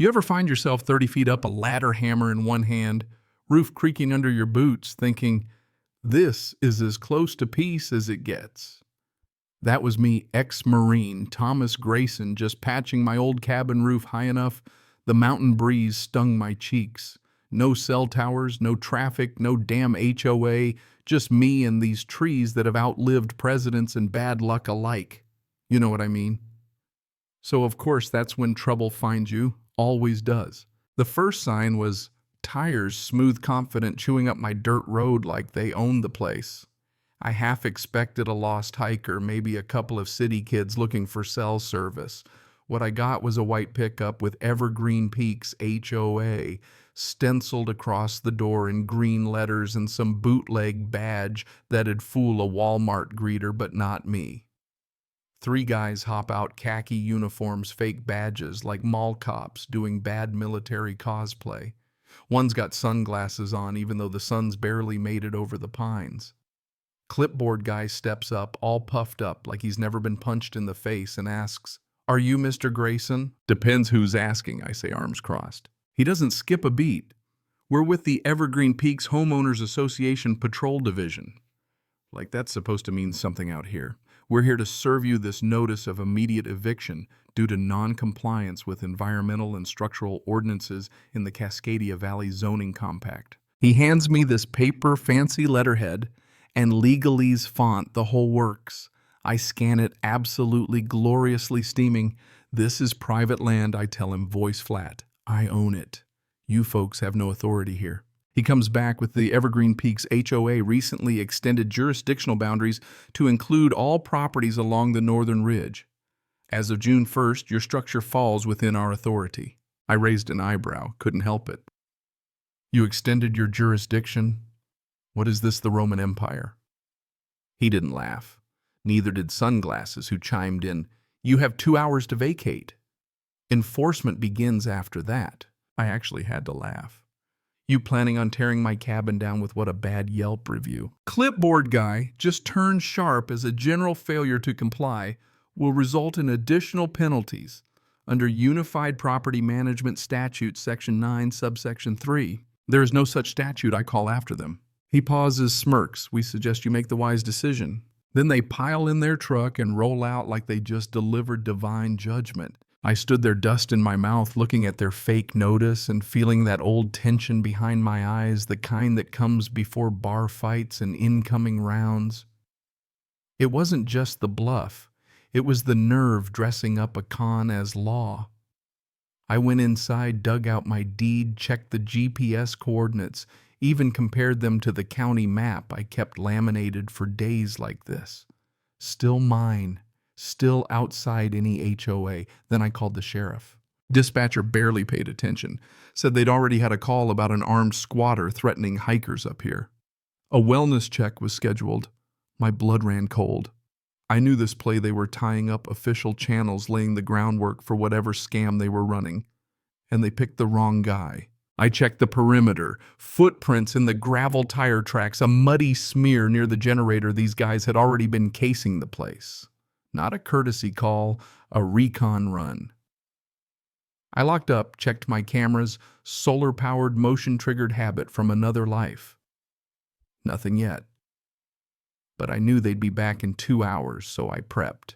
You ever find yourself 30 feet up, a ladder hammer in one hand, roof creaking under your boots, thinking, this is as close to peace as it gets? That was me, ex-Marine Thomas Grayson, just patching my old cabin roof high enough the mountain breeze stung my cheeks. No cell towers, no traffic, no damn HOA, just me and these trees that have outlived presidents and bad luck alike. You know what I mean? So of course that's when trouble finds you, always does. The first sign was tires smooth confident chewing up my dirt road like they owned the place. I half expected a lost hiker, maybe a couple of city kids looking for cell service. What I got was a white pickup with Evergreen Peaks HOA stenciled across the door in green letters and some bootleg badge that'd fool a Walmart greeter, but not me. 3 guys hop out, khaki uniforms, fake badges like mall cops doing bad military cosplay. One's got sunglasses on even though the sun's barely made it over the pines. Clipboard guy steps up, all puffed up like he's never been punched in the face, and asks, "Are you Mr. Grayson?" "Depends who's asking," I say, arms crossed. He doesn't skip a beat. "We're with the Evergreen Peaks Homeowners Association Patrol Division." Like that's supposed to mean something out here. "We're here to serve you this notice of immediate eviction due to non-compliance with environmental and structural ordinances in the Cascadia Valley Zoning Compact." He hands me this paper fancy letterhead and legalese font, the whole works. I scan it, absolutely gloriously steaming. "This is private land," I tell him, voice flat. "I own it. You folks have no authority here." He comes back with the Evergreen Peaks HOA recently extended jurisdictional boundaries to include all properties along the northern ridge. "As of June 1st, your structure falls within our authority." I raised an eyebrow, couldn't help it. "You extended your jurisdiction? What is this, the Roman Empire?" He didn't laugh. Neither did Sunglasses, who chimed in, "You have 2 hours to vacate. Enforcement begins after that." I actually had to laugh. "You planning on tearing my cabin down with what, a bad Yelp review?" Clipboard guy just turned sharp as a general failure to comply will result in additional penalties under Unified Property Management Statute Section 9, subsection 3. There is no such statute, I call after them. He pauses, smirks. "We suggest you make the wise decision." Then they pile in their truck and roll out like they just delivered divine judgment. I stood there, dust in my mouth, looking at their fake notice and feeling that old tension behind my eyes, the kind that comes before bar fights and incoming rounds. It wasn't just the bluff. It was the nerve dressing up a con as law. I went inside, dug out my deed, checked the GPS coordinates, even compared them to the county map I kept laminated for days like this. Still mine, still outside any HOA. Then I called the sheriff. Dispatcher barely paid attention, said they'd already had a call about an armed squatter threatening hikers up here. A wellness check was scheduled. My blood ran cold. I knew this play they were tying up official channels, laying the groundwork for whatever scam they were running. And they picked the wrong guy. I checked the perimeter, footprints in the gravel tire tracks, a muddy smear near the generator. These guys had already been casing the place. Not a courtesy call, a recon run. I locked up, checked my cameras, solar-powered, motion-triggered habit from another life. Nothing yet. But I knew they'd be back in 2 hours, so I prepped.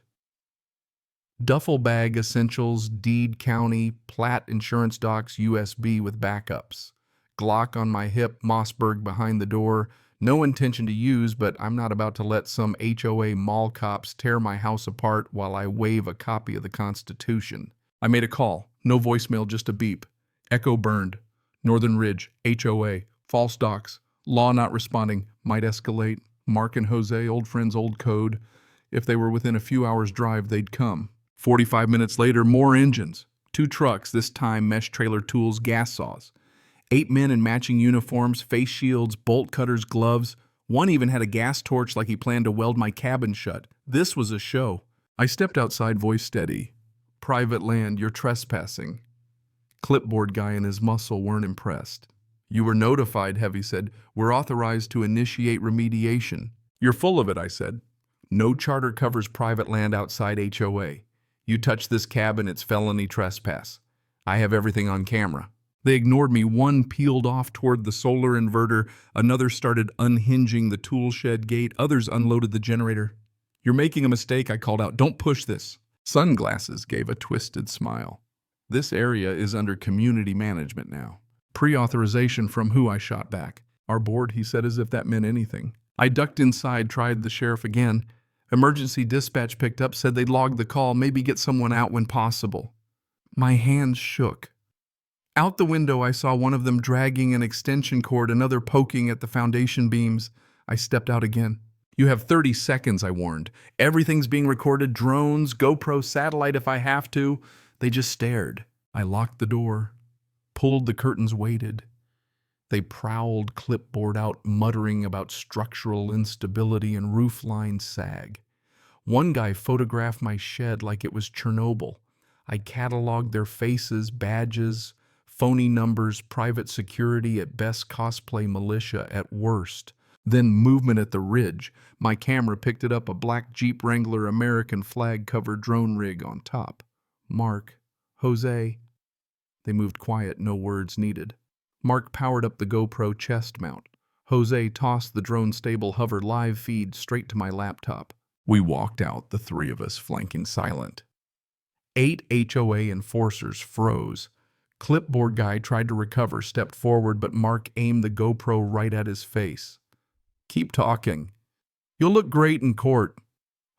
Duffel bag essentials, deed, county, plat, insurance docs, USB with backups. Glock on my hip, Mossberg behind the door. No intention to use, but I'm not about to let some HOA mall cops tear my house apart while I wave a copy of the Constitution. I made a call. No voicemail, just a beep. Echo burned. Northern Ridge, HOA, false docs. Law not responding. Might escalate. Mark and Jose, old friends, old code. If they were within a few hours' drive, they'd come. 45 minutes later, more engines. 2 trucks, this time mesh trailer tools, gas saws. 8 men in matching uniforms, face shields, bolt cutters, gloves. One even had a gas torch like he planned to weld my cabin shut. This was a show. I stepped outside, voice steady. "Private land, you're trespassing." Clipboard guy and his muscle weren't impressed. "You were notified," Heavy said. "We're authorized to initiate remediation." "You're full of it," I said. "No charter covers private land outside HOA. You touch this cabin, it's felony trespass. I have everything on camera. They ignored me. One peeled off toward the solar inverter. Another started unhinging the tool shed gate. Others unloaded the generator. You're making a mistake, I called out. Don't push this. Sunglasses gave a twisted smile. This area is under community management now. Pre-authorization from who, I shot back. Our board, he said, as if that meant anything. I ducked inside, tried the sheriff again. Emergency dispatch picked up, said they'd log the call, maybe get someone out when possible. My hands shook. Out the window, I saw one of them dragging an extension cord, another poking at the foundation beams. I stepped out again. You have 30 seconds, I warned. Everything's being recorded, drones, GoPro, satellite if I have to. They just stared. I locked the door, pulled the curtains, waited. They prowled clipboard out, muttering about structural instability and roofline sag. One guy photographed my shed like it was Chernobyl. I cataloged their faces, badges, phony numbers, private security at best, cosplay militia at worst. Then movement at the ridge. My camera picked it up, a black Jeep Wrangler American flag-covered drone rig on top. Mark, Jose. They moved quiet, no words needed. Mark powered up the GoPro chest mount. Jose tossed the drone stable hover live feed straight to my laptop. We walked out, the three of us flanking silent. 8 HOA enforcers froze. Clipboard guy tried to recover, stepped forward, but Mark aimed the GoPro right at his face. Keep talking. You'll look great in court.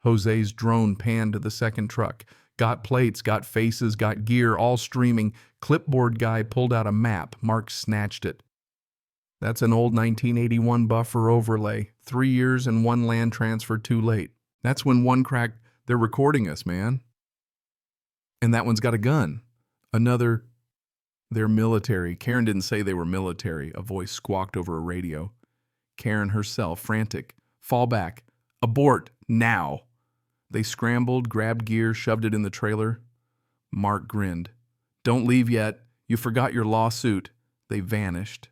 Jose's drone panned to the second truck. Got plates, got faces, got gear, all streaming. Clipboard guy pulled out a map. Mark snatched it. That's an old 1981 buffer overlay. 3 years and 1 land transfer too late. That's when one cracked. They're recording us, man. And that one's got a gun. Another. They're military. Karen didn't say they were military. A voice squawked over a radio. Karen herself, frantic. Fall back. Abort. Now. They scrambled, grabbed gear, shoved it in the trailer. Mark grinned. Don't leave yet. You forgot your lawsuit. They vanished.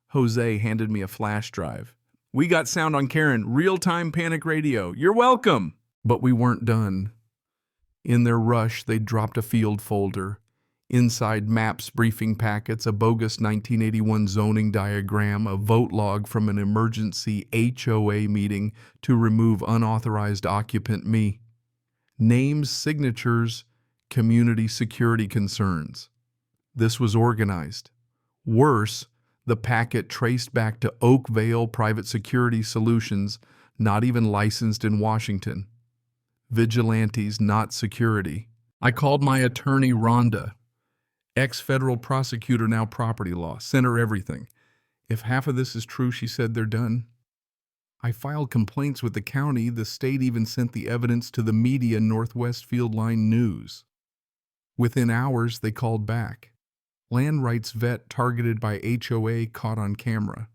Jose handed me a flash drive. We got sound on Karen. Real-time panic radio. You're welcome. But we weren't done. In their rush, they dropped a field folder. Inside maps, briefing packets, a bogus 1981 zoning diagram, a vote log from an emergency HOA meeting to remove unauthorized occupant me. Names, signatures, community security concerns. This was organized. Worse, the packet traced back to Oakvale Private Security Solutions, not even licensed in Washington. Vigilantes, not security. I called my attorney, Rhonda. Ex-federal prosecutor, now property law. Sent her everything. If half of this is true, she said, they're done. I filed complaints with the county. The state even sent the evidence to the media, Northwest Field Line News. Within hours, they called back. Land rights vet targeted by HOA caught on camera.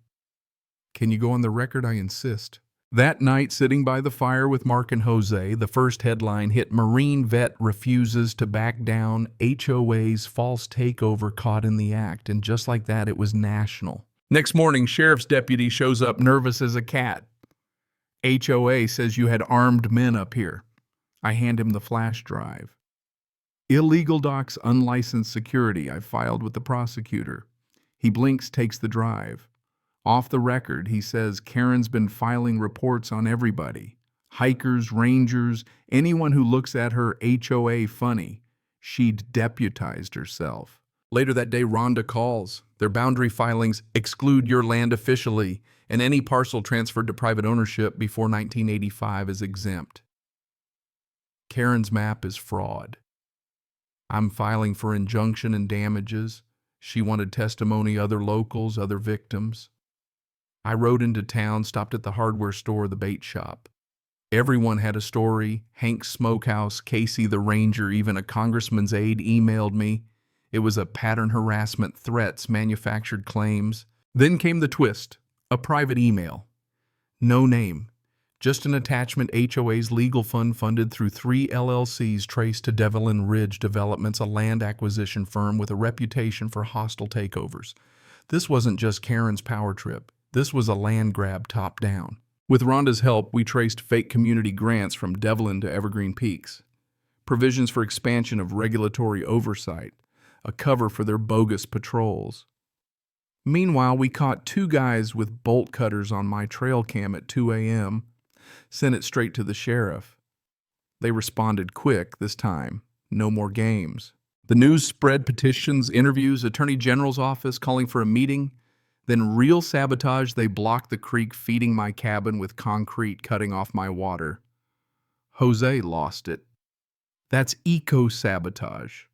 Can you go on the record? I insist. That night, sitting by the fire with Mark and Jose, the first headline hit, Marine vet refuses to back down, HOA's false takeover caught in the act. And just like that, it was national. Next morning, sheriff's deputy shows up nervous as a cat. HOA says you had armed men up here. I hand him the flash drive. Illegal docs, unlicensed security. I filed with the prosecutor. He blinks, takes the drive. Off the record, he says Karen's been filing reports on everybody. Hikers, rangers, anyone who looks at her HOA funny. She'd deputized herself. Later that day, Rhonda calls. Their boundary filings exclude your land officially, and any parcel transferred to private ownership before 1985 is exempt. Karen's map is fraud. I'm filing for injunction and damages. She wanted testimony, other locals, other victims. I rode into town, stopped at the hardware store, the bait shop. Everyone had a story. Hank's Smokehouse, Casey the Ranger, even a congressman's aide emailed me. It was a pattern harassment, threats, manufactured claims. Then came the twist, a private email. No name, just an attachment. HOA's legal fund funded through 3 LLCs traced to Devlin Ridge Developments, a land acquisition firm with a reputation for hostile takeovers. This wasn't just Karen's power trip. This was a land grab top down. With Rhonda's help, we traced fake community grants from Devlin to Evergreen Peaks. Provisions for expansion of regulatory oversight. a cover for their bogus patrols. Meanwhile, we caught 2 guys with bolt cutters on my trail cam at 2 a.m., sent it straight to the sheriff. They responded quick this time. No more games. The news spread petitions, interviews, Attorney General's office calling for a meeting. Then real sabotage, they blocked the creek feeding my cabin with concrete, cutting off my water. Jose lost it. That's eco-sabotage.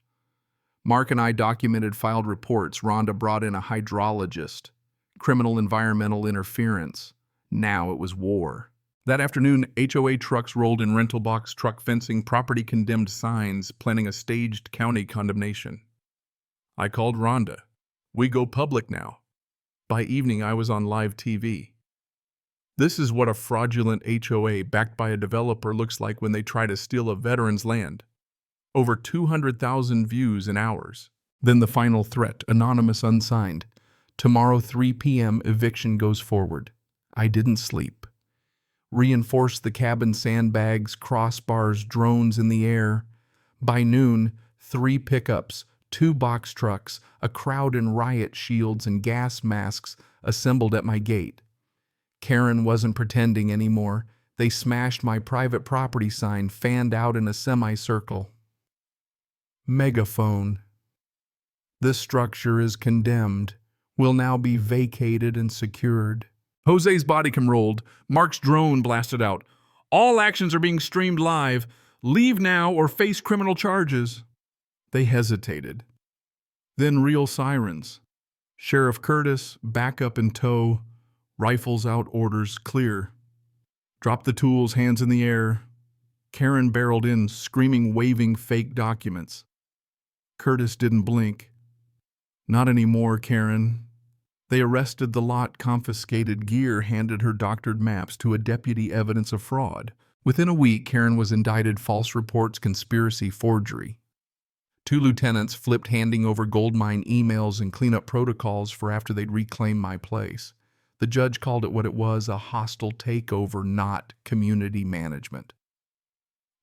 Mark and I documented, filed reports. Rhonda brought in a hydrologist. Criminal environmental interference. Now it was war. That afternoon, HOA trucks rolled in, rental box, truck fencing, property condemned signs, planning a staged county condemnation. I called Rhonda. We go public now. By evening, I was on live TV. This is what a fraudulent HOA backed by a developer looks like when they try to steal a veteran's land. Over 200,000 views in hours. Then the final threat, anonymous, unsigned. Tomorrow, 3 p.m., eviction goes forward. I didn't sleep. Reinforced the cabin, sandbags, crossbars, drones in the air. By noon, 3 pickups, 2 box trucks, a crowd in riot shields and gas masks assembled at my gate. Karen wasn't pretending anymore. They smashed my private property sign, fanned out in a semicircle. Megaphone. This structure is condemned. Will now be vacated and secured. Jose's body cam rolled. Mark's drone blasted out. All actions are being streamed live. Leave now or face criminal charges. They hesitated. Then real sirens. Sheriff Curtis, backup in tow. Rifles out, orders clear. Drop the tools, hands in the air. Karen barreled in, screaming, waving fake documents. Curtis didn't blink. Not anymore, Karen. They arrested the lot, confiscated gear, handed her doctored maps to a deputy, evidence of fraud. Within a week, Karen was indicted, false reports, conspiracy, forgery. 2 lieutenants flipped, handing over gold mine emails and cleanup protocols for after they'd reclaimed my place. The judge called it what it was, a hostile takeover, not community management.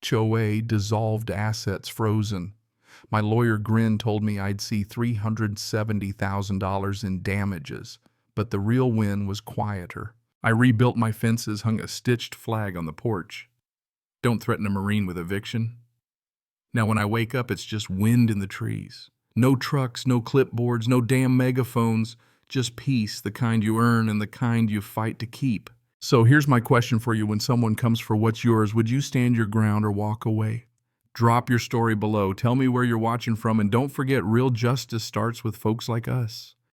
HOA, dissolved assets frozen. My lawyer grinned, told me I'd see $370,000 in damages, but the real win was quieter. I rebuilt my fences, hung a stitched flag on the porch. Don't threaten a Marine with eviction. Now when I wake up, it's just wind in the trees. No trucks, no clipboards, no damn megaphones, just peace, the kind you earn and the kind you fight to keep. So here's my question for you. When someone comes for what's yours, would you stand your ground or walk away? Drop your story below. Tell me where you're watching from, and don't forget, real justice starts with folks like us.